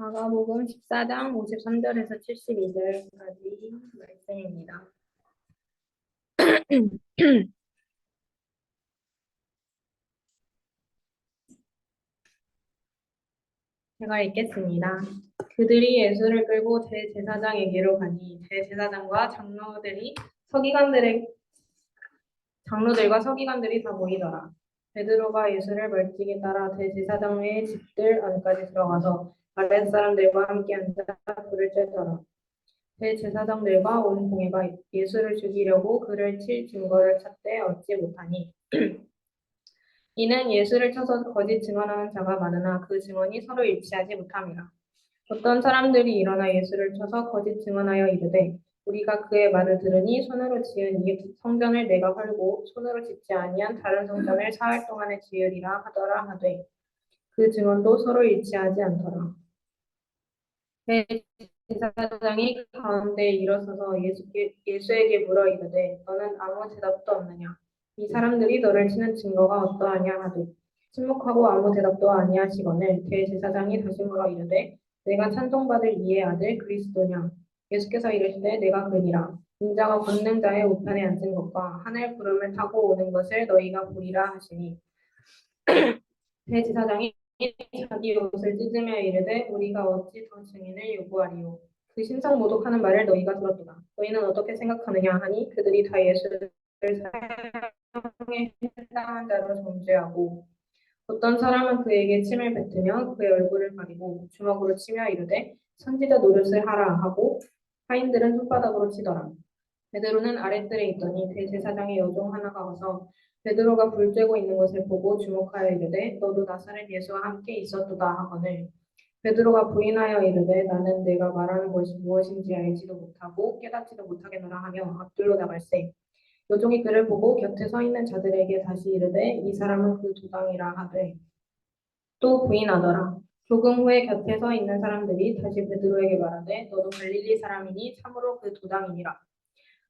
마가복음 14장 53절에서 72절까지 말씀입니다. 제가 읽겠습니다. 그들이 예수를 끌고 대제사장에게로 가니 대제사장과 장로들과 서기관들이 다 모이더라. 베드로가 예수를 멀찍이 따라 대제사장의 집들 안까지 들어가서 아랫사람들과 함께 앉아 불을 쬐더라. 대제사장들과 온 공회가 예수를 죽이려고 그를 칠 증거를 찾되 얻지 못하니 이는 예수를 쳐서 거짓 증언하는 자가 많으나 그 증언이 서로 일치하지 못함이라. 어떤 사람들이 일어나 예수를 쳐서 거짓 증언하여 이르되 우리가 그의 말을 들으니 손으로 지은 이 성전을 내가 헐고 손으로 짓지 아니한 다른 성전을 사흘 동안에 지으리라 하더라 하되 그 증언도 서로 일치하지 않더라. 대제사장이 가운데 일어서서 예수에게 물어 이르되 너는 아무 대답도 없느냐? 이 사람들이 너를 치는 증거가 어떠하냐 하되 침묵하고 아무 대답도 아니하시거늘 대제사장이 다시 물어 이르되 내가 찬송받을 이의 아들 그리스도냐? 예수께서 이르시되 내가 그니라. 인자가 권능 자의 우편에 앉은 것과 하늘 구름을 타고 오는 것을 너희가 보리라 하시니 대제사장이 자기 옷을 찢으며 이르되 우리가 어찌 더 증인을 요구하리요. 그 신성 모독하는 말을 너희가 들었도다. 너희는 어떻게 생각하느냐 하니 그들이 다 예수를 사형에 해당한 자로 정죄하고 어떤 사람은 그에게 침을 뱉으며 그의 얼굴을 가리고 주먹으로 치며 이르되 선지자 노릇을 하라 하고 하인들은 손바닥으로 치더라. 베드로는 아랫뜰에 있더니 대제사장의 여종 하나가 와서 베드로가 불 쬐고 있는 것을 보고 주목하여 이르되 너도 나사렛 예수와 함께 있었도다 하거늘 베드로가 부인하여 이르되 나는 내가 말하는 것이 무엇인지 알지도 못하고 깨닫지도 못하겠노라 하며 앞들로 나갈새 여종이 그를 보고 곁에 서 있는 자들에게 다시 이르되 이 사람은 그 도당이라 하되 또 부인하더라. 조금 후에 곁에 서 있는 사람들이 다시 베드로에게 말하되 너도 갈릴리 사람이니 참으로 그 도당이니라.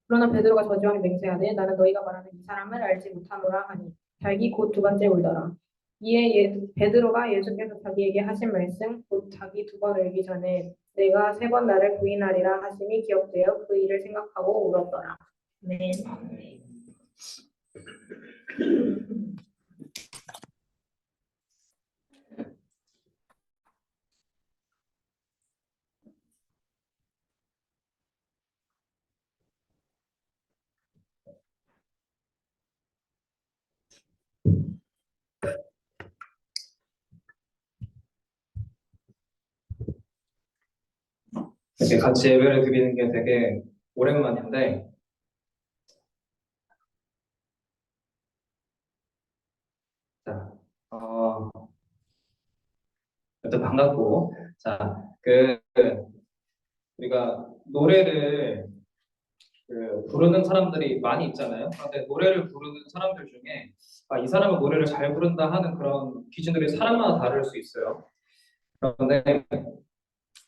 그러나 베드로가 저주하며 맹세하되 나는 너희가 말하는 이 사람을 알지 못하노라 하니 닭이 곧 두 번째 울더라. 이에 베드로가 예수께서 자기에게 하신 말씀 곧 닭이 두 번 울기 전에 내가 세 번 나를 부인하리라 하심이 기억되어 그 일을 생각하고 울었더라. 네. 이렇게 같이 예배를 드리는 게 되게 오랜만인데, 자, 일단 반갑고, 자, 우리가 노래를 부르는 사람들이 많이 있잖아요. 그런데 노래를 부르는 사람들 중에 이 사람은 노래를 잘 부른다 하는 그런 기준들이 사람마다 다를 수 있어요. 그런데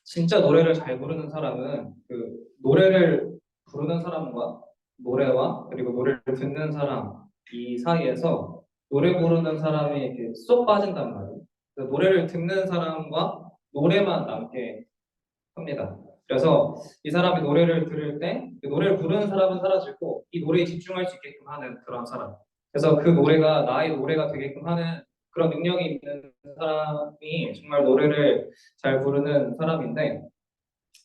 진짜 노래를 잘 부르는 사람은 그 노래를 부르는 사람과 노래와 그리고 노래를 듣는 사람 이 사이에서 노래 부르는 사람이 이렇게 쏙 빠진단 말이에요. 그래서 노래를 듣는 사람과 노래만 남게 합니다. 그래서 이 사람이 노래를 들을 때 그 노래를 부르는 사람은 사라지고 이 노래에 집중할 수 있게끔 하는 그런 사람. 그래서 그 노래가 나의 노래가 되게끔 하는 그런 능력이 있는 사람이 정말 노래를 잘 부르는 사람인데,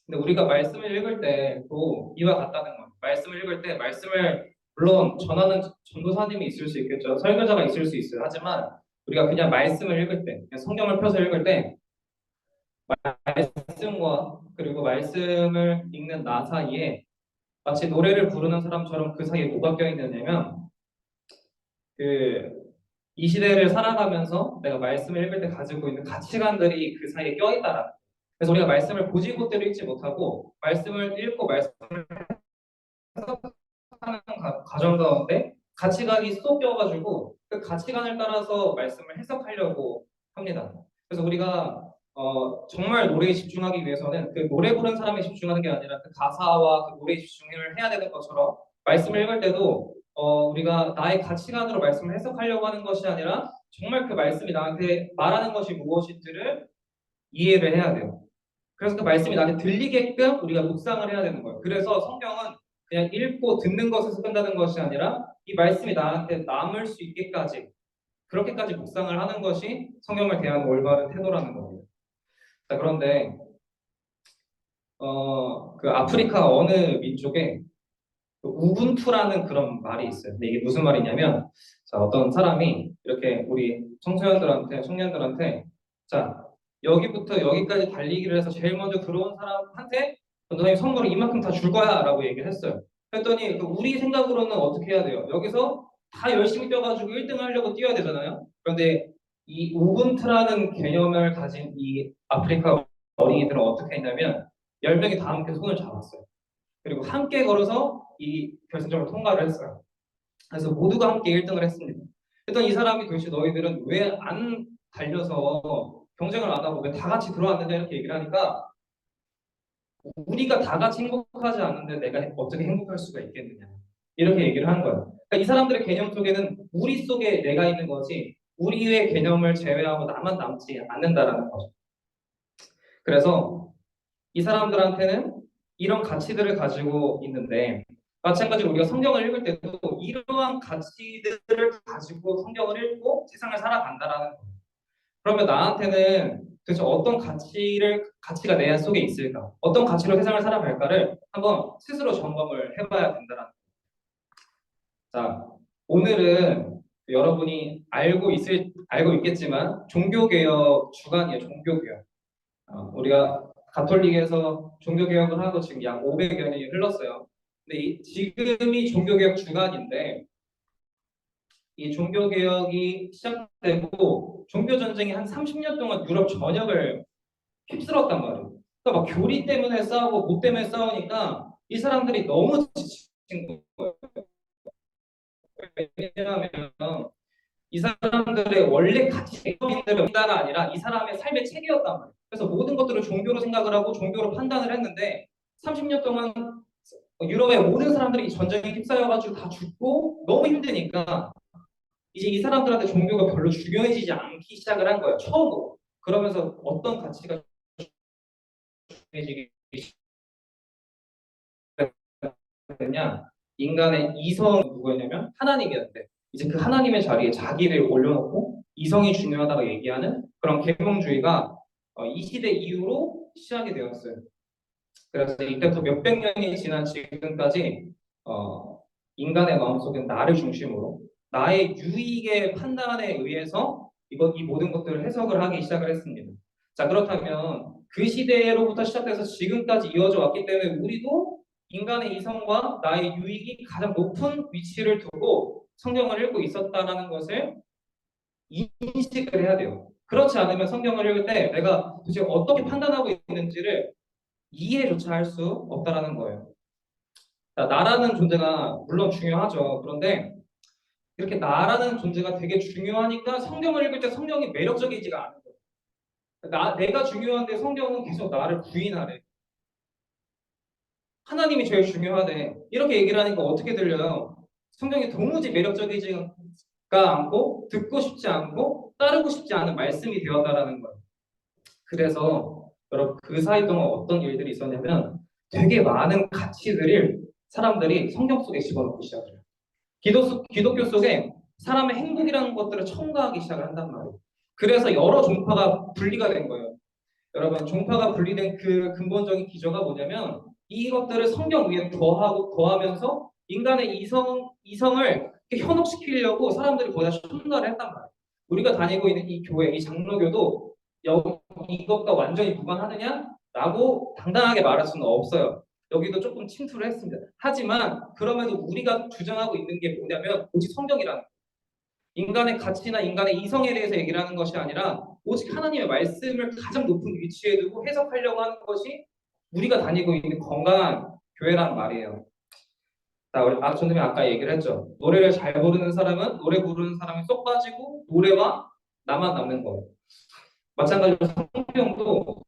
근데 우리가 말씀을 읽을 때 또 이와 같다는 거예요. 말씀을 읽을 때 말씀을 물론 전하는 전도사님이 있을 수 있겠죠. 설교자가 있을 수 있어요. 하지만 우리가 그냥 말씀을 읽을 때, 그냥 성경을 펴서 읽을 때 말씀과 그리고 말씀을 읽는 나 사이에 마치 노래를 부르는 사람처럼 그 사이에 뭐가 껴있느냐면 이 시대를 살아가면서 내가 말씀을 읽을 때 가지고 있는 가치관들이 그 사이에 껴있다라. 그래서 우리가 말씀을 고지고대로 읽지 못하고 말씀을 읽고 말씀을 해석하는 과정 가운데 가치관이 쏙 껴가지고 그 가치관을 따라서 말씀을 해석하려고 합니다. 그래서 우리가 정말 노래에 집중하기 위해서는 그 노래 부르는 사람에 집중하는 게 아니라 그 가사와 그 노래에 집중을 해야 되는 것처럼 말씀을 읽을 때도 우리가 나의 가치관으로 말씀을 해석하려고 하는 것이 아니라 정말 그 말씀이 나한테 말하는 것이 무엇인지를 이해를 해야 돼요. 그래서 그 말씀이 나한테 들리게끔 우리가 묵상을 해야 되는 거예요. 그래서 성경은 그냥 읽고 듣는 것에서 끝나는 것이 아니라 이 말씀이 나한테 남을 수 있게까지 그렇게까지 묵상을 하는 것이 성경을 대하는 올바른 태도라는 거예요. 자, 그런데 그 아프리카 어느 민족에 그 우분투라는 그런 말이 있어요. 근데 이게 무슨 말이냐면, 자, 어떤 사람이 이렇게 우리 청소년들한테, 청년들한테, 자, 여기부터 여기까지 달리기를 해서 제일 먼저 들어온 사람한테 너희 선물을 이만큼 다 줄 거야 라고 얘기를 했어요. 그랬더니 그 우리 생각으로는 어떻게 해야 돼요? 여기서 다 열심히 뛰어가지고 1등 하려고 뛰어야 되잖아요. 그런데 이 우분투라는 개념을 가진 이 아프리카 어린이들은 어떻게 했냐면 10명이 다 함께 손을 잡았어요. 그리고 함께 걸어서 이 결승점을 통과를 했어요. 그래서 모두가 함께 1등을 했습니다. 일단 이 사람이 도대체 너희들은 왜 안 달려서 경쟁을 안 하고 왜 다 같이 들어왔느냐 이렇게 얘기를 하니까 우리가 다 같이 행복하지 않는데 내가 어떻게 행복할 수가 있겠느냐 이렇게 얘기를 하는 거예요. 그러니까 이 사람들의 개념 속에는 우리 속에 내가 있는 거지 우리의 개념을 제외하고 나만 남지 않는다라는 거죠. 그래서 이 사람들한테는 이런 가치들을 가지고 있는데 마찬가지로 우리가 성경을 읽을 때도 이러한 가치들을 가지고 성경을 읽고 세상을 살아간다라는 거예요. 그러면 나한테는 도대체 어떤 가치가 내 속에 있을까? 어떤 가치로 세상을 살아갈까를 한번 스스로 점검을 해봐야 된다는 거예요. 자, 오늘은 여러분이 알고 있겠지만 종교개혁 주간이에요. 종교개혁. 우리가 가톨릭에서 종교개혁을 하고 지금 약 500여 년이 흘렀어요. 근데 지금이 종교개혁 주간인데 이 종교개혁이 시작되고 종교전쟁이 한 30년 동안 유럽 전역을 휩쓸었단 말이에요. 그러니까 막 교리 때문에 싸우고 뭐 때문에 싸우니까 이 사람들이 너무 지친 거예요. 왜냐하면 이 사람들의 원래 가치들은 따가 아니라 이 사람의 삶의 책이었단 말이에요. 그래서 모든 것들을 종교로 생각을 하고 종교로 판단을 했는데 30년 동안 유럽의 모든 사람들이 전쟁에 휩싸여가지고 다 죽고 너무 힘드니까 이제 이 사람들한테 종교가 별로 중요해지지 않기 시작을 한 거예요. 처음으로. 그러면서 어떤 가치가 중요해지기 시작했냐? 인간의 이성 누구였냐면 하나님이었는데 이제 그 하나님의 자리에 자기를 올려놓고 이성이 중요하다고 얘기하는 그런 계몽주의가 이 시대 이후로 시작이 되었어요. 그래서 이때부터 몇백 년이 지난 지금까지 인간의 마음속엔 나를 중심으로 나의 유익의 판단에 의해서 이 모든 것들을 해석을 하기 시작을 했습니다. 자, 그렇다면 그 시대로부터 시작돼서 지금까지 이어져 왔기 때문에 우리도 인간의 이성과 나의 유익이 가장 높은 위치를 두고 성경을 읽고 있었다라는 것을 인식을 해야 돼요. 그렇지 않으면 성경을 읽을 때 내가 도대체 어떻게 판단하고 있는지를 이해조차 할 수 없다라는 거예요. 자, 나라는 존재가 물론 중요하죠. 그런데 이렇게 나라는 존재가 되게 중요하니까 성경을 읽을 때 성경이 매력적이지가 않은 거예요. 내가 중요한데 성경은 계속 나를 부인하래. 하나님이 제일 중요하대. 이렇게 얘기를 하니까 어떻게 들려요? 성경이 도무지 매력적이지가 않고 듣고 싶지 않고 따르고 싶지 않은 말씀이 되었다라는 거예요. 그래서 여러분 그 사이 동안 어떤 일들이 있었냐면 되게 많은 가치들을 사람들이 성경 속에 집어넣기 시작해요. 기독교 속에 사람의 행복이라는 것들을 첨가하기 시작을 한단 말이에요. 그래서 여러 종파가 분리가 된 거예요. 여러분 종파가 분리된 그 근본적인 기저가 뭐냐면 이것들을 성경 위에 더하면서 인간의 이성을 현혹시키려고 사람들이 거기다 첨가를 했단 말이에요. 우리가 다니고 있는 이 교회, 이 장로교도 이것과 완전히 무관하느냐? 라고 당당하게 말할 수는 없어요. 여기도 조금 침투를 했습니다. 하지만 그럼에도 우리가 주장하고 있는 게 뭐냐면 오직 성경이라는 거예요. 인간의 가치나 인간의 이성에 대해서 얘기를 하는 것이 아니라 오직 하나님의 말씀을 가장 높은 위치에 두고 해석하려고 하는 것이 우리가 다니고 있는 건강한 교회란 말이에요. 자, 우리 전님이 아까 얘기를 했죠. 노래를 잘 부르는 사람은 노래 부르는 사람이 쏙 빠지고 노래와 나만 남는 거예요. 마찬가지로 성경도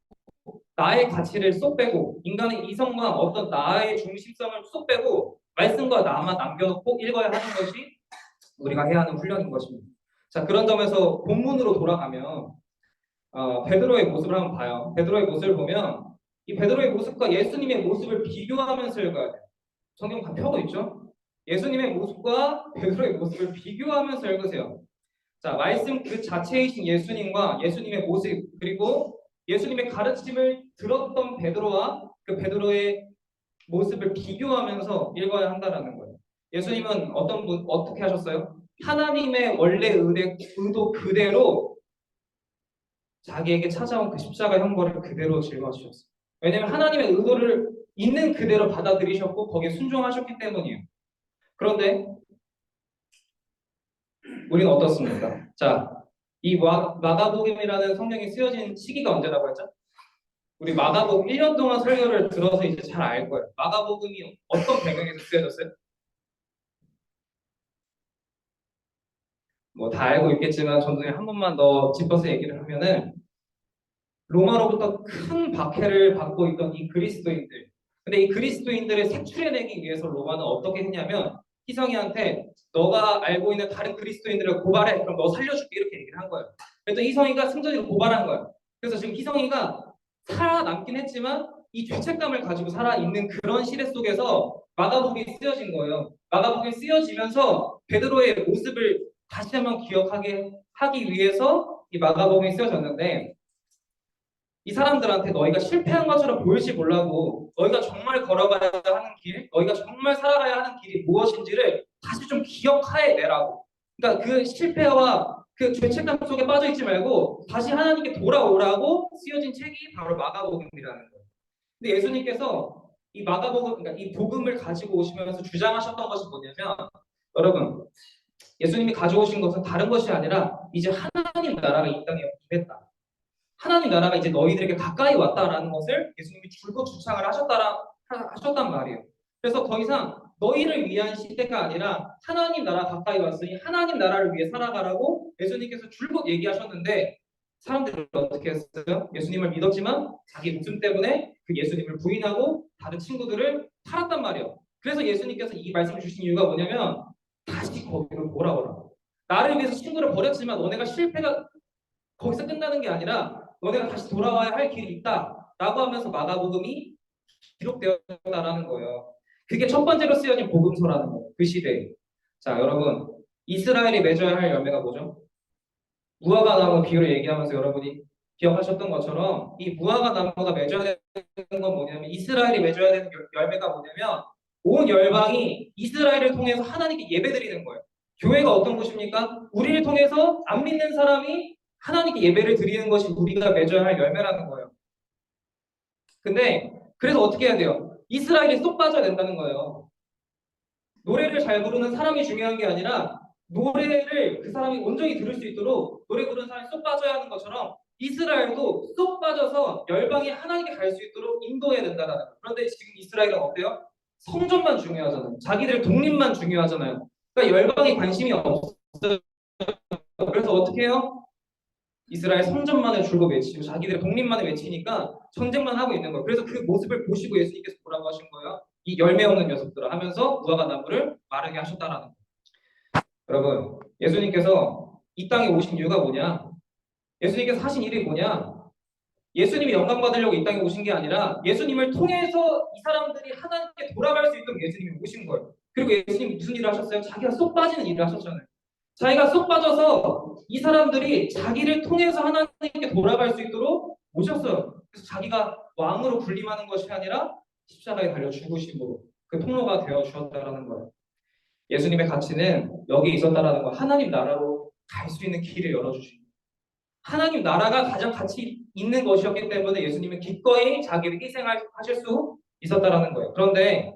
나의 가치를 쏙 빼고 인간의 이성과 어떤 나의 중심성을 쏙 빼고 말씀과 나만 남겨놓고 읽어야 하는 것이 우리가 해야 하는 훈련인 것입니다. 자, 그런 점에서 본문으로 돌아가면 베드로의 모습을 한번 봐요. 베드로의 모습을 보면 이 베드로의 모습과 예수님의 모습을 비교하면서 읽어야 돼요. 성경 다 펴고 있죠? 예수님의 모습과 베드로의 모습을 비교하면서 읽으세요. 자, 말씀 그 자체이신 예수님과 예수님의 모습, 그리고 예수님의 가르침을 들었던 베드로와 그 베드로의 모습을 비교하면서 읽어야 한다라는 거예요. 예수님은 어떻게 하셨어요? 하나님의 원래 의도 그대로 자기에게 찾아온 그 십자가 형벌을 그대로 짊어지셨어요. 왜냐하면 하나님의 의도를 있는 그대로 받아들이셨고 거기에 순종하셨기 때문이에요. 그런데 우리는 어떻습니까? 자, 이 마가복음이라는 성경이 쓰여진 시기가 언제라고 했죠? 우리 마가복음 1년 동안 설교를 들어서 이제 잘 알 거예요. 마가복음이 어떤 배경에서 쓰여졌어요? 뭐 다 알고 있겠지만 저는 한 번만 더 짚어서 얘기를 하면은 로마로부터 큰 박해를 받고 있던 이 그리스도인들. 근데 이 그리스도인들을 색출해내기 위해서 로마는 어떻게 했냐면 희성이한테 너가 알고 있는 다른 그리스도인들을 고발해. 그럼 너 살려줄게. 이렇게 얘기를 한 거예요. 그래서 희성이가 승전이를 고발한 거예요. 그래서 지금 희성이가 살아남긴 했지만 이 죄책감을 가지고 살아있는 그런 시대 속에서 마가복음이 쓰여진 거예요. 마가복음이 쓰여지면서 베드로의 모습을 다시 한번 기억하게 하기 위해서 이 마가복음이 쓰여졌는데 이 사람들한테 너희가 실패한 것처럼 보일지 몰라도 너희가 정말 걸어가야 하는 길, 너희가 정말 살아가야 하는 길이 무엇인지를 다시 좀 기억하에 내라고. 그러니까 그 실패와 그 죄책감 속에 빠져 있지 말고 다시 하나님께 돌아오라고 쓰여진 책이 바로 마가복음이라는 거예요. 근데 예수님께서 이 마가복음, 그러니까 이 복음을 가지고 오시면서 주장하셨던 것이 뭐냐면, 여러분, 예수님이 가져오신 것은 다른 것이 아니라 이제 하나님 나라가 이 땅에 임했다. 하나님 나라가 이제 너희들에게 가까이 왔다라는 것을 예수님이 줄곧 주창을 하셨단 말이에요. 그래서 더 이상 너희를 위한 시대가 아니라 하나님 나라 가까이 왔으니 하나님 나라를 위해 살아가라고 예수님께서 줄곧 얘기하셨는데 사람들이 어떻게 했어요? 예수님을 믿었지만 자기 목숨 때문에 그 예수님을 부인하고 다른 친구들을 팔았단 말이에요. 그래서 예수님께서 이 말씀을 주신 이유가 뭐냐면 다시 거기로 돌아오라. 나를 위해서 친구를 버렸지만 너네가 실패가 거기서 끝나는 게 아니라 너네가 다시 돌아와야 할 길이 있다라고 하면서 마가복음이 기록되었다라는 거예요. 그게 첫 번째로 쓰여진 복음서라는 거예요. 그 시대에. 자, 여러분, 이스라엘이 맺어야 할 열매가 뭐죠? 무화과 나무 비유를 얘기하면서 여러분이 기억하셨던 것처럼 이 무화과 나무가 맺어야 되는 건 뭐냐면 이스라엘이 맺어야 되는 열매가 뭐냐면 온 열방이 이스라엘을 통해서 하나님께 예배드리는 거예요. 교회가 어떤 곳입니까? 우리를 통해서 안 믿는 사람이 하나님께 예배를 드리는 것이 우리가 맺어야 할 열매라는 거예요. 근데 그래서 어떻게 해야 돼요? 이스라엘이 쏙 빠져야 된다는 거예요. 노래를 잘 부르는 사람이 중요한 게 아니라 노래를 그 사람이 온전히 들을 수 있도록 노래 부르는 사람이 쏙 빠져야 하는 것처럼 이스라엘도 쏙 빠져서 열방이 하나님께 갈 수 있도록 인도해야 된다는 거예요. 그런데 지금 이스라엘은 어때요? 성전만 중요하잖아요. 자기들 독립만 중요하잖아요. 그러니까 열방이 관심이 없어요. 그래서 어떻게 해요? 이스라엘 성전만을 줄곧 외치고 자기들의 독립만을 외치니까 전쟁만 하고 있는 거예요. 그래서 그 모습을 보시고 예수님께서 뭐라고 하신 거예요? 이 열매 없는 녀석들아 하면서 무화과 나무를 마르게 하셨다라는 거예요. 여러분, 예수님께서 이 땅에 오신 이유가 뭐냐? 예수님께서 하신 일이 뭐냐? 예수님이 영광 받으려고 이 땅에 오신 게 아니라 예수님을 통해서 이 사람들이 하나님께 돌아갈 수 있도록 예수님이 오신 거예요. 그리고 예수님이 무슨 일을 하셨어요? 자기가 쏙 빠지는 일을 하셨잖아요. 자기가 쏙 빠져서 이 사람들이 자기를 통해서 하나님께 돌아갈 수 있도록 오셨어요. 그래서 자기가 왕으로 군림하는 것이 아니라 십자가에 달려 죽으심으로 그 통로가 되어 주셨다라는 거예요. 예수님의 가치는 여기에 있었다라는 거. 하나님 나라로 갈 수 있는 길을 열어주신 하나님 나라가 가장 가치 있는 것이었기 때문에 예수님은 기꺼이 자기를 희생하실 수 있었다라는 거예요. 그런데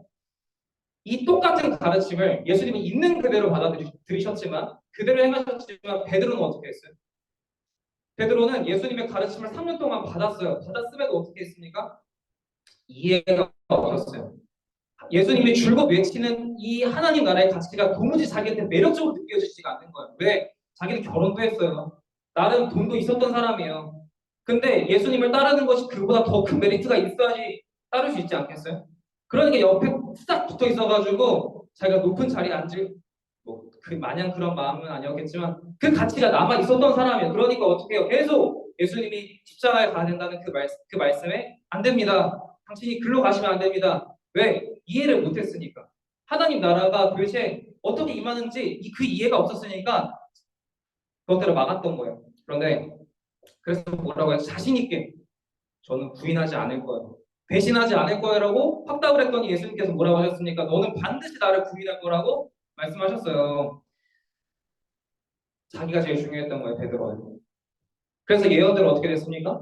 이 똑같은 가르침을 예수님이 있는 그대로 받아들이셨지만 그대로 행하셨지만 베드로는 어떻게 했어요? 베드로는 예수님의 가르침을 3년 동안 받았어요. 받았음에도 어떻게 했습니까? 이해가 없었어요. 예수님이 줄곧 외치는 이 하나님 나라의 가치가 도무지 자기한테 매력적으로 느껴지지가 않는 거예요. 왜? 자기는 결혼도 했어요. 나름 돈도 있었던 사람이에요. 근데 예수님을 따르는 것이 그보다 더 큰 메리트가 있어야지 따를 수 있지 않겠어요? 그러니까 옆에 싹 붙어 있어가지고 자기가 높은 자리에 앉을 뭐 그 마냥 그런 마음은 아니었겠지만 그 가치가 남아 있었던 사람이에요. 그러니까 어떻게 해요? 계속 예수님이 십자가에 가야 된다는 그 말씀에 안 됩니다. 당신이 글로 가시면 안 됩니다. 왜? 이해를 못했으니까. 하나님 나라가 도대체 어떻게 임하는지 그 이해가 없었으니까 그것대로 막았던 거예요. 그런데 그래서 뭐라고 해요? 자신 있게 저는 부인하지 않을 거예요. 배신하지 않을 거라고 확답을 했더니 예수님께서 뭐라고 하셨습니까? 너는 반드시 나를 부인할 거라고 말씀하셨어요. 자기가 제일 중요했던 거예요, 베드로가. 그래서 예언대로 어떻게 됐습니까?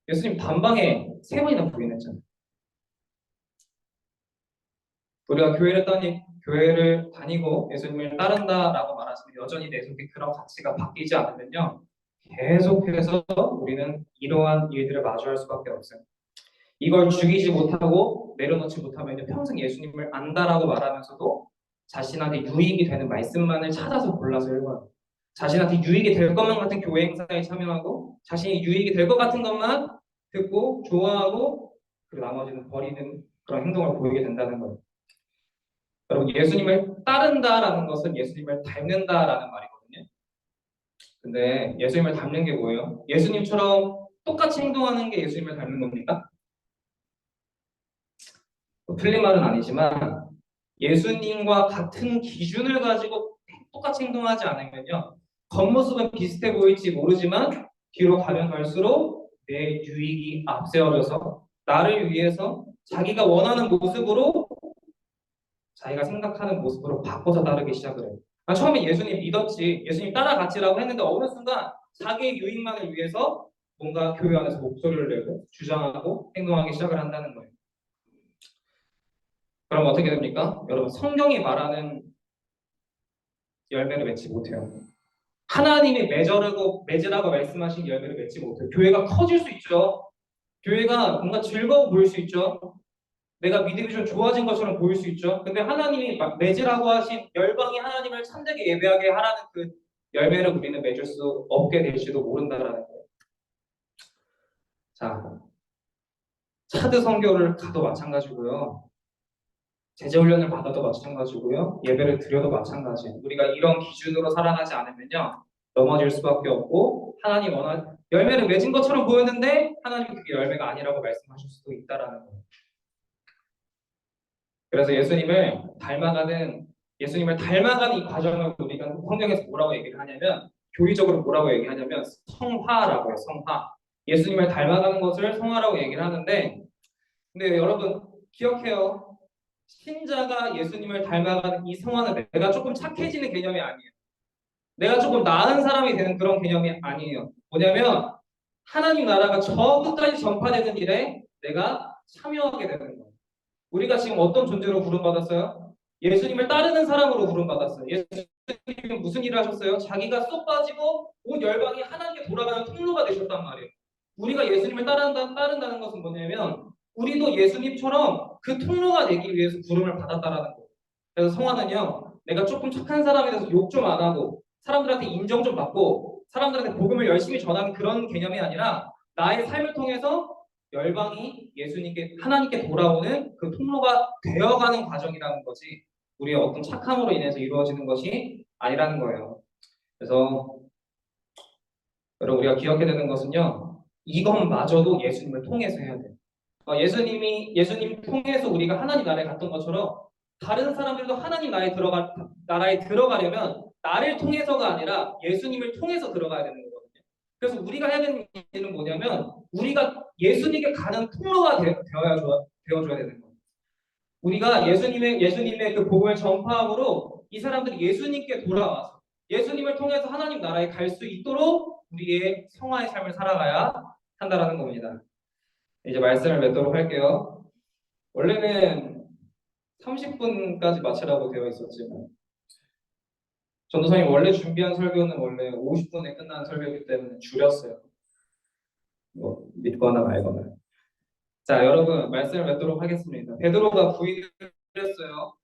예수님 단방에 3번이나 부인했잖아요. 우리가 교회를 다니고 예수님을 따른다라고 말하시면 여전히 내 속에 그런 가치가 바뀌지 않으면요, 계속해서 우리는 이러한 일들을 마주할 수밖에 없어요. 이걸 죽이지 못하고 내려놓지 못하면 평생 예수님을 안다라고 말하면서도 자신한테 유익이 되는 말씀만을 찾아서 골라서 읽어요. 자신한테 유익이 될 것만 같은 교회 행사에 참여하고 자신이 유익이 될 것 같은 것만 듣고 좋아하고 그리고 나머지는 버리는 그런 행동을 보이게 된다는 거예요. 여러분, 예수님을 따른다라는 것은 예수님을 닮는다라는 말이거든요. 근데 예수님을 닮는 게 뭐예요? 예수님처럼 똑같이 행동하는 게 예수님을 닮는 겁니까? 틀린 말은 아니지만 예수님과 같은 기준을 가지고 똑같이 행동하지 않으면요, 겉모습은 비슷해 보일지 모르지만 뒤로 가면 갈수록 내 유익이 앞세워져서 나를 위해서 자기가 원하는 모습으로 자기가 생각하는 모습으로 바꿔서 따르기 시작을 해요. 처음에 예수님 믿었지, 예수님 따라갔지라고 했는데 어느 순간 자기의 유익만을 위해서 뭔가 교회 안에서 목소리를 내고 주장하고 행동하기 시작을 한다는 거예요. 그럼 어떻게 됩니까? 여러분, 성경이 말하는 열매를 맺지 못해요. 하나님이 맺으라고 말씀하신 열매를 맺지 못해요. 교회가 커질 수 있죠. 교회가 뭔가 즐거워 보일 수 있죠. 내가 믿음이 좀 좋아진 것처럼 보일 수 있죠. 근데 하나님이 맺으라고 하신 열방이 하나님을 참되게 예배하게 하라는 그 열매를 우리는 맺을 수 없게 될지도 모른다라는 거예요. 자, 차드 선교를 가도 마찬가지고요. 제자훈련을 받아도 마찬가지고요. 예배를 드려도 마찬가지예요. 우리가 이런 기준으로 살아가지 않으면요, 넘어질 수밖에 없고 하나님 열매를 맺은 것처럼 보였는데 하나님이 그게 열매가 아니라고 말씀하실 수도 있다라는 거예요. 그래서 예수님을 닮아가는 이 과정을 우리가 성경에서 뭐라고 얘기를 하냐면, 교리적으로 뭐라고 얘기하냐면 성화라고 해요. 성화. 예수님을 닮아가는 것을 성화라고 얘기를 하는데, 근데 여러분 기억해요. 신자가 예수님을 닮아가는 이 성화는 내가 조금 착해지는 개념이 아니에요. 내가 조금 나은 사람이 되는 그런 개념이 아니에요. 뭐냐면 하나님 나라가 저 끝까지 전파되는 일에 내가 참여하게 되는 거예요. 우리가 지금 어떤 존재로 부름받았어요? 예수님을 따르는 사람으로 부름받았어요. 예수님은 무슨 일을 하셨어요? 자기가 쏙 빠지고 온 열방이 하나님께 돌아가는 통로가 되셨단 말이에요. 우리가 예수님을 따른다는 것은 뭐냐면 우리도 예수님처럼 그 통로가 되기 위해서 부름을 받았다라는 거예요. 그래서 성화는요, 내가 조금 착한 사람에 대해서 욕 좀 안 하고 사람들한테 인정 좀 받고 사람들한테 복음을 열심히 전하는 그런 개념이 아니라 나의 삶을 통해서 열방이 하나님께 돌아오는 그 통로가 되어가는 과정이라는 거지, 우리의 어떤 착함으로 인해서 이루어지는 것이 아니라는 거예요. 그래서 여러분, 우리가 기억해야 되는 것은요, 이것마저도 예수님을 통해서 해야 돼요. 예수님 통해서 우리가 하나님 나라에 갔던 것처럼 다른 사람들도 하나님 나라에 들어가려면 나를 통해서가 아니라 예수님을 통해서 들어가야 되는 거거든요. 그래서 우리가 해야 되는 일은 뭐냐면 우리가 예수님께 가는 통로가 되어줘야 되는 거예요. 우리가 예수님의 그 복음을 전파함으로 이 사람들이 예수님께 돌아와서 예수님을 통해서 하나님 나라에 갈 수 있도록 우리의 성화의 삶을 살아가야 한다라는 겁니다. 이제 말씀을 맺도록 할게요. 원래는 30분까지 마치라고 되어 있었지만 전도사님 원래 준비한 설교는 원래 50분에 끝나는 설교이기 때문에 줄였어요. 뭐 믿거나 말거나. 자, 여러분 말씀을 맺도록 하겠습니다. 베드로가 부인을 했어요.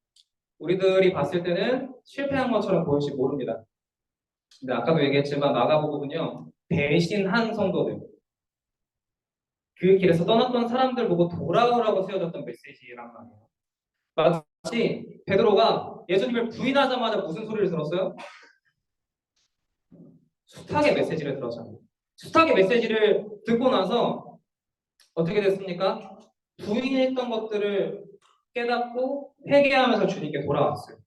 우리들이 봤을 때는 실패한 것처럼 보일지 모릅니다. 근데 아까도 얘기했지만 마가복음은요, 배신한 성도들, 그 길에서 떠났던 사람들 보고 돌아오라고 세워졌던 메시지란 말이에요. 마치 베드로가 예수님을 부인하자마자 무슨 소리를 들었어요? 숱하게 메시지를 들었잖아요. 숱하게 메시지를 듣고 나서 어떻게 됐습니까? 부인했던 것들을 깨닫고 회개하면서 주님께 돌아왔어요.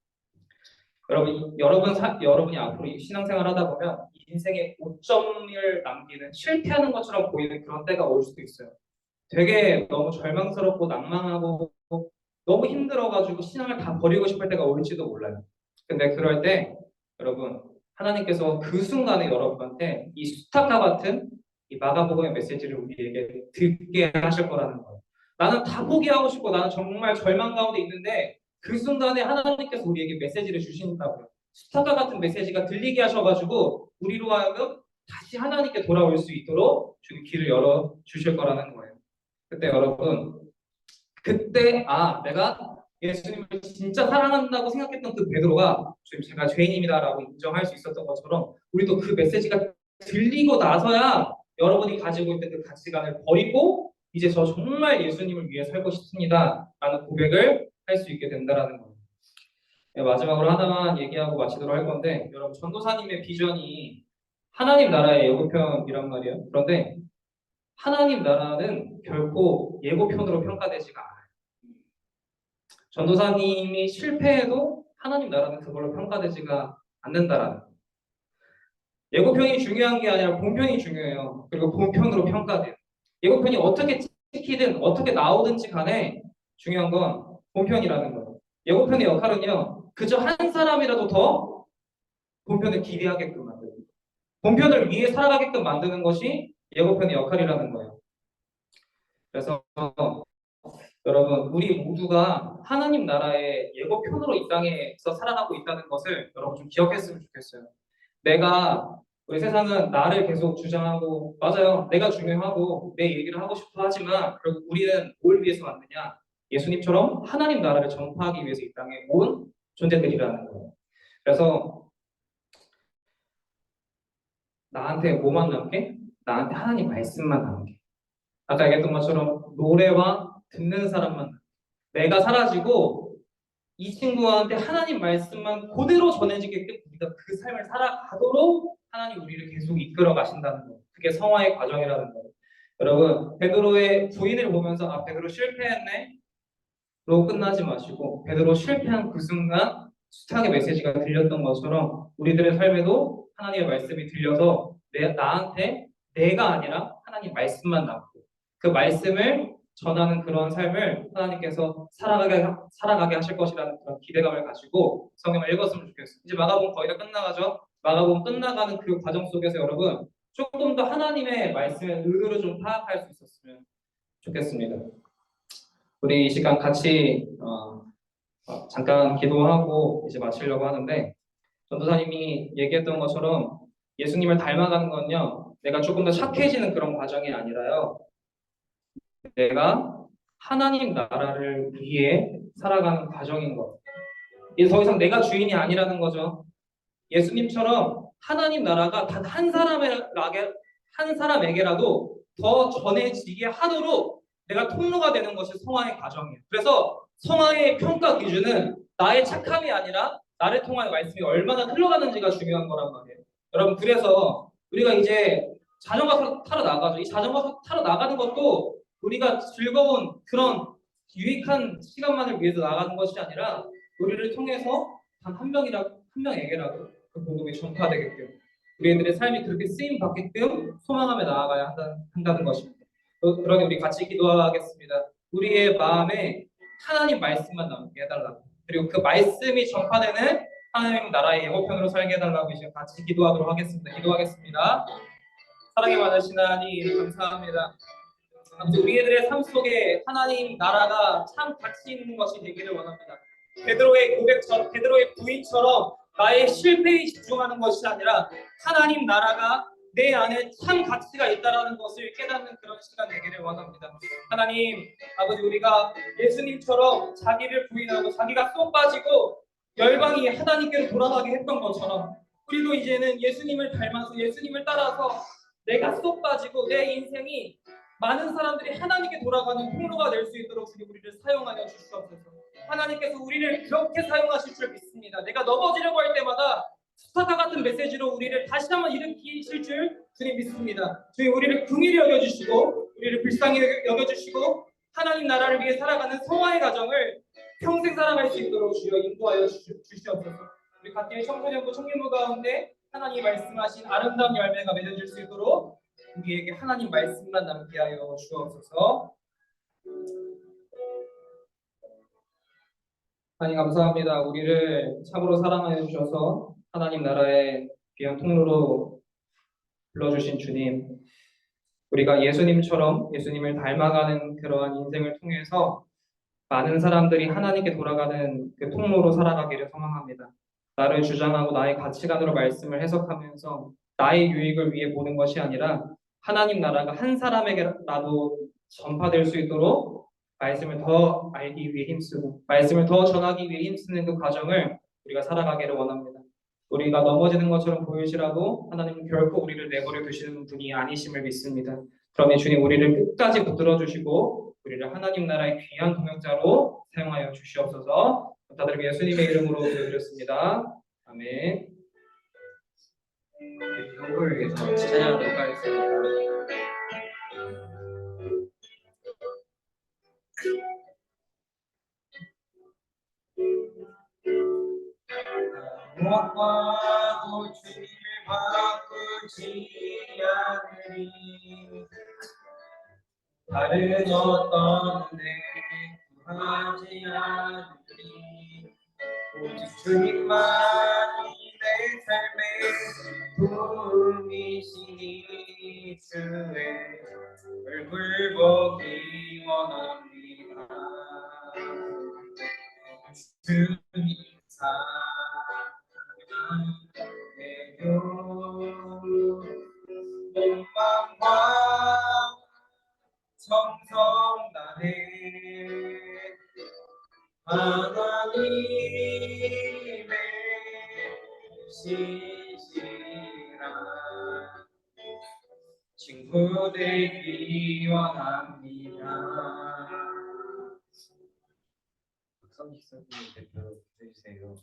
여러분이 앞으로 이 신앙생활 하다 보면 인생의 오점을 남기는 실패하는 것처럼 보이는 그런 때가 올 수도 있어요. 되게 너무 절망스럽고 낭망하고 너무 힘들어가지고 신앙을 다 버리고 싶을 때가 올지도 몰라요. 근데 그럴 때 여러분 하나님께서 그 순간에 여러분한테 이 수탁과 같은 이 마가복음의 메시지를 우리에게 듣게 하실 거라는 거예요. 나는 다 포기하고 싶고 나는 정말 절망 가운데 있는데 그 순간에 하나님께서 우리에게 메시지를 주신다고요. 수탁과 같은 메시지가 들리게 하셔가지고 우리로 하여금 다시 하나님께 돌아올 수 있도록 주님 길을 열어 주실 거라는 거예요. 그때 여러분, 그때 내가 예수님을 진짜 사랑한다고 생각했던 그 베드로가 주님 제가 죄인입니다라고 인정할 수 있었던 것처럼 우리도 그 메시지가 들리고 나서야 여러분이 가지고 있던 그 가치관을 버리고 이제 저 정말 예수님을 위해 살고 싶습니다라는 고백을 할 수 있게 된다라는 거예요. 네, 마지막으로 하나만 얘기하고 마치도록 할 건데 여러분 전도사님의 비전이 하나님 나라의 예고편이란 말이에요. 그런데 하나님 나라는 결코 예고편으로 평가되지가 않아요. 전도사님이 실패해도 하나님 나라는 그걸로 평가되지가 않는다라는 거예요. 예고편이 중요한 게 아니라 본편이 중요해요. 그리고 본편으로 평가돼요. 예고편이 어떻게 찍히든 어떻게 나오든지 간에 중요한 건 본편이라는 거예요. 예고편의 역할은요. 그저 한 사람이라도 더 본편을 기대하게끔 만드는 거예요. 본편을 위해 살아가게끔 만드는 것이 예고편의 역할이라는 거예요. 그래서 여러분 우리 모두가 하나님 나라의 예고편으로 이 땅에서 살아가고 있다는 것을 여러분 좀 기억했으면 좋겠어요. 우리 세상은 나를 계속 주장하고 맞아요. 내가 중요하고 내 얘기를 하고 싶어 하지만 결국 우리는 뭘 위해서 왔느냐? 예수님처럼 하나님 나라를 전파하기 위해서 이 땅에 온 존재들이라는 거예요. 그래서 나한테 뭐만 남게? 나한테 하나님 말씀만 남게. 아까 얘기했던 것처럼 노래와 듣는 사람만 남게. 내가 사라지고 이 친구한테 하나님 말씀만 그대로 전해지게끔 우리가 그 삶을 살아가도록 하나님 우리를 계속 이끌어 가신다는 거. 그게 성화의 과정이라는 거예요. 여러분 베드로의 부인을 보면서 베드로 실패했네 로 끝나지 마시고 베드로 실패한 그 순간 숱하게 메시지가 들렸던 것처럼 우리들의 삶에도 하나님의 말씀이 들려서 나한테 내가 아니라 하나님 말씀만 남고 그 말씀을 전하는 그런 삶을 하나님께서 살아가게 하실 것이라는 그런 기대감을 가지고 성경을 읽었으면 좋겠어요. 이제 마가복음 거의 다 끝나가죠. 마가복음 끝나가는 그 과정 속에서 여러분 조금 더 하나님의 말씀의 의도를 좀 파악할 수 있었으면 좋겠습니다. 우리 이 시간 같이 잠깐 기도하고 이제 마치려고 하는데 전도사님이 얘기했던 것처럼 예수님을 닮아가는 건요 내가 조금 더 착해지는 그런 과정이 아니라요 내가 하나님 나라를 위해 살아가는 과정인 것. 이제 더 이상 내가 주인이 아니라는 거죠. 예수님처럼 하나님 나라가 단 한 사람에게라도 더 전해지게 하도록 내가 통로가 되는 것이 성화의 과정이에요. 그래서 성화의 평가 기준은 나의 착함이 아니라 나를 통하여 말씀이 얼마나 흘러가는지가 중요한 거란 말이에요. 여러분 그래서 우리가 이제 자전거 타러 나가죠. 이 자전거 타러 나가는 것도 우리가 즐거운 그런 유익한 시간만을 위해서 나가는 것이 아니라 우리를 통해서 단 한 명에게라도 그 복음이 전파되게끔 우리들의 삶이 그렇게 쓰임 받게끔 소망하며 나아가야 한다는 것입니다. 그러니 우리 같이 기도하겠습니다. 우리의 마음에 하나님 말씀만 남게 해달라고 그리고 그 말씀이 전파되는 하나님 나라의 예고편으로 살게 해달라고 이제 같이 기도하도록 하겠습니다. 기도하겠습니다. 사랑이 많으신 하나님 감사합니다. 아무튼 우리들의 삶 속에 하나님 나라가 참 가치 있는 것이 되기를 원합니다. 베드로의 고백처럼 베드로의 부인처럼 나의 실패에 집중하는 것이 아니라 하나님 나라가 내 안에 참 가치가 있다라는 것을 깨닫는 그런 시간 되기를 원합니다. 하나님 아버지 우리가 예수님처럼 자기를 부인하고 자기가 쏙 빠지고 열방이 하나님께로 돌아가게 했던 것처럼 우리도 이제는 예수님을 닮아서 예수님을 따라서 내가 쏙 빠지고 내 인생이 많은 사람들이 하나님께 돌아가는 통로가 될 수 있도록 주님 우리를 사용하여 주시옵소서. 하나님께서 우리를 그렇게 사용하실 줄 믿습니다. 내가 넘어지려고 할 때마다 수사과 같은 메시지로 우리를 다시 한번 일으키실 줄 주님 믿습니다. 주님 우리를 긍휼히 여겨주시고 우리를 불쌍히 여겨주시고 하나님 나라를 위해 살아가는 성화의 가정을 평생 살아갈 수 있도록 주여 인도하여 주시옵소서. 우리 각계의 청소년부 청년부 가운데 하나님 말씀하신 아름다운 열매가 맺어질 수 있도록 우리에게 하나님 말씀만 남게 하여 주옵소서. 하나님 감사합니다. 우리를 참으로 사랑하여 주셔서 하나님 나라의 귀한 통로로 불러주신 주님, 우리가 예수님처럼 예수님을 닮아가는 그러한 인생을 통해서 많은 사람들이 하나님께 돌아가는 그 통로로 살아가기를 소망합니다. 나를 주장하고 나의 가치관으로 말씀을 해석하면서 나의 유익을 위해 보는 것이 아니라 하나님 나라가 한 사람에게라도 전파될 수 있도록 말씀을 더 알기 위해 힘쓰고 말씀을 더 전하기 위해 힘쓰는 그 과정을 우리가 살아가기를 원합니다. 우리가 넘어지는 것처럼 보일지라도 하나님은 결코 우리를 내버려 두시는 분이 아니심을 믿습니다. 그러니 주님 우리를 끝까지 붙들어 주시고 우리를 하나님 나라의 귀한 동역자로 사용하여 주시옵소서. 다들 예수님의 이름으로 기도드렸습니다. 아멘. 교회를 위해서 찬양하도록 하겠습니다. 무엇과도 주님을 바꾸지 않으리 다른 어떤 은혜 구하지 않으리 오직 주님만이 내 삶의 도움이시니 주의 얼굴 보기 원합니다. 주님 사랑해요. 욕망과 성성 다해 하나님의 시시라 친구 되기 원합니다. 박성식 선생님 대표 해주세요.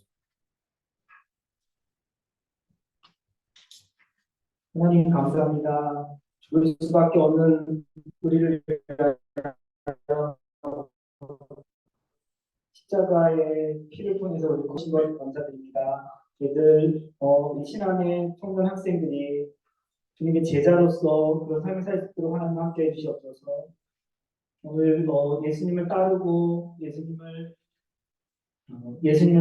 하나님 감사합니다. 죽을 수밖에 없는 우리를 위하여 십자가의 피를 통해서 우리 구신 것 감사드립니다. 저희들 이 신앙의 청년 학생들이 주님의 제자로서 그런 삶을 살 수 있도록 하나님 함께 해주시옵소서. 오늘 예수님을 따르고 예수님을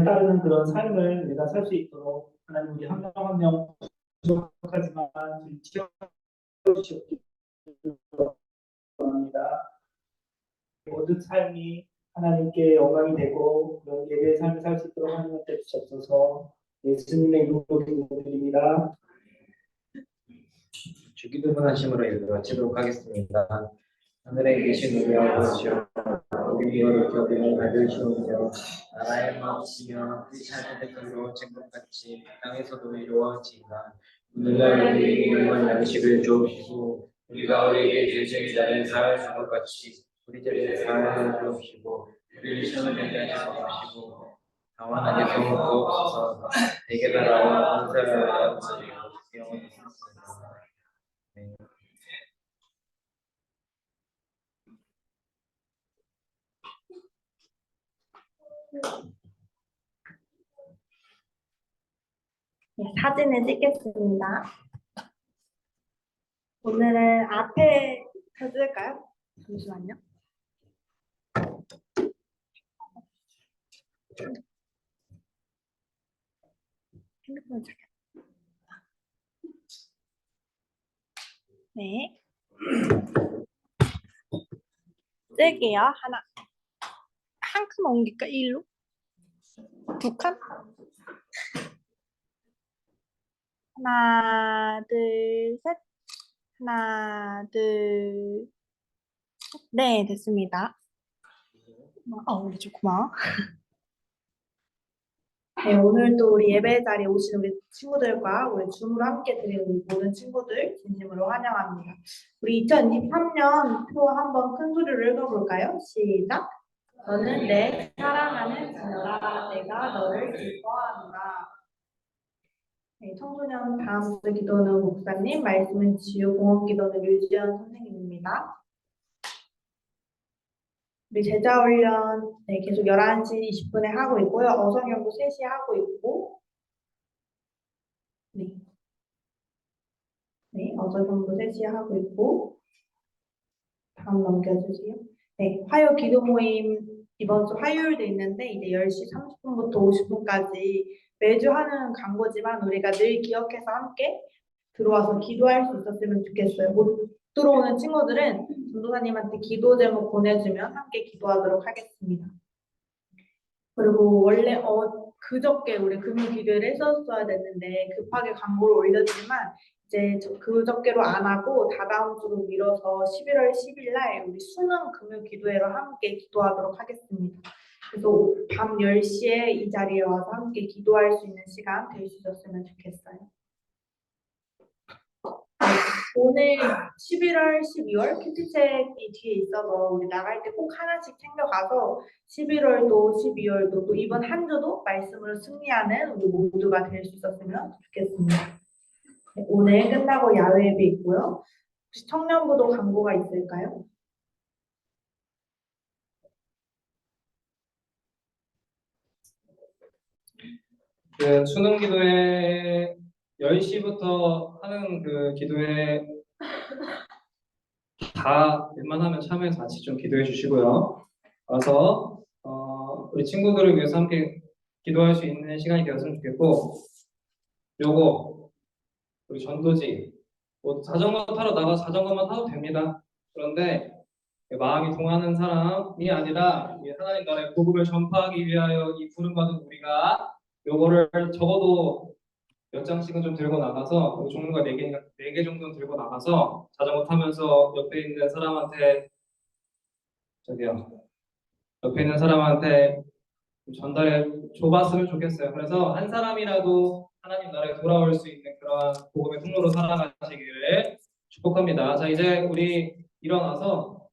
따르는 그런 삶을 우리가 살 수 있도록 하나님 우리 한 명 한 명 부족하지만 채워주시옵소서. 모든 삶이 하나님께 영광이 되고 그런 예배의 삶을 살 수 있도록 하나님께 주시옵소서. 예수님의 이름으로 기도드립니다. 주기도문 하심으로 예배 마치도록 하겠습니다. 하늘에 계신 우리 아버지여 우리 이름을 기억하여 받으시옵소서. 나라의 마옵시며 뜻이 하늘의 별로 쟁것같이 땅에서도 이루어지이다. 오늘날 우리에게 일용할 양식을 주옵시고 우리가 우리에게 죄를 자는 사할 것 같이 우리 죄를 사하여 주옵시고 우리를 시험에 들게 하지 마옵시고 다만 안에서 구하옵소서. 내게 나라와 권세와 영원히 있습니다. 네. 네, 사진을 찍겠습니다. 오늘은 앞에 펴줄까요? 잠시만요. 핸드폰을 잠깐. 네. 쓸게요. 한 칸 옮길까? 일로? 두 칸? 하나, 둘, 셋. 하나, 둘, 셋. 네, 됐습니다. 우리 좀 고마워. 네, 오늘도 우리 예배 자리에 오신 우리 친구들과 우리 줌으로 함께 드리는 우리 모든 친구들 진심으로 환영합니다. 우리 2023년 표 한번 큰 소리로 읽어볼까요? 시작! 너는 내 사랑하는 자녀라 내가 너를 기뻐하노라. 네, 청소년 다음 주 기도는 목사님, 말씀은 지유, 공헌 기도는 류지연 선생님입니다. 우리 제자 훈련 네, 계속 11시 20분에 하고 있고요. 어성경도 3시에 하고 있고, 네, 네, 어성경도 3시에 하고 있고, 다음 넘겨주세요. 네, 화요 기도 모임 이번 주 화요일도 있는데 이제 10시 30분부터 50분까지 매주 하는 광고지만 우리가 늘 기억해서 함께 들어와서 기도할 수 있었으면 좋겠어요. 못 들어오는 친구들은 전도사님한테 기도 제목 보내주면 함께 기도하도록 하겠습니다. 그리고 원래 그저께 우리 금요 기도를 했었어야 됐는데 급하게 광고를 올렸지만 이제 그저께로 안 하고 다다음 주로 미뤄서 11월 10일 날 우리 수능 금요 기도회로 함께 기도하도록 하겠습니다. 그래서 밤 10시에 이 자리에 와서 함께 기도할 수 있는 시간 될 수 있었으면 좋겠어요. 오늘 11월, 12월 큐티책이 뒤에 있어서 우리 나갈 때 꼭 하나씩 챙겨가서 11월도 12월도 또 이번 한 주도 말씀으로 승리하는 우리 모두가 될 수 있었으면 좋겠습니다. 네, 오늘 끝나고 야외 예배 있고요. 혹시 청년부도 광고가 있을까요? 그 수능 기도회 10시부터 하는 그 기도회 다 웬만하면 참여해서 같이 좀 기도해 주시고요. 와서 우리 친구들을 위해서 함께 기도할 수 있는 시간이 되었으면 좋겠고, 요거 우리 전도지 뭐 자전거 타러 나가서 자전거만 타도 됩니다. 그런데 마음이 동하는 사람이 아니라 이 하나님 나라의 복음을 전파하기 위하여 이 부름받은 우리가 요거를 적어도 몇 장씩은 좀 들고 나가서 종류가 4개 정도는 들고 나가서 자전거 타면서 옆에 있는 사람한테 좀 전달해 줘봤으면 좋겠어요. 그래서 한 사람이라도 하나님 나라에 돌아올 수 있는 그러한 복음의 통로로 살아가시기를 축복합니다. 자, 이제 우리 일어나서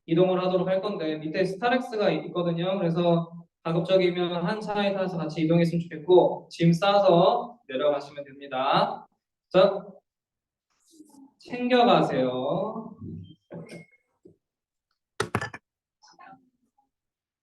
이동을 하도록 할 건데 밑에 스타렉스가 있거든요. 그래서 가급적이면 한 차에 타서 같이 이동했으면 좋겠고 짐 싸서 내려가시면 됩니다. 자, 챙겨가세요.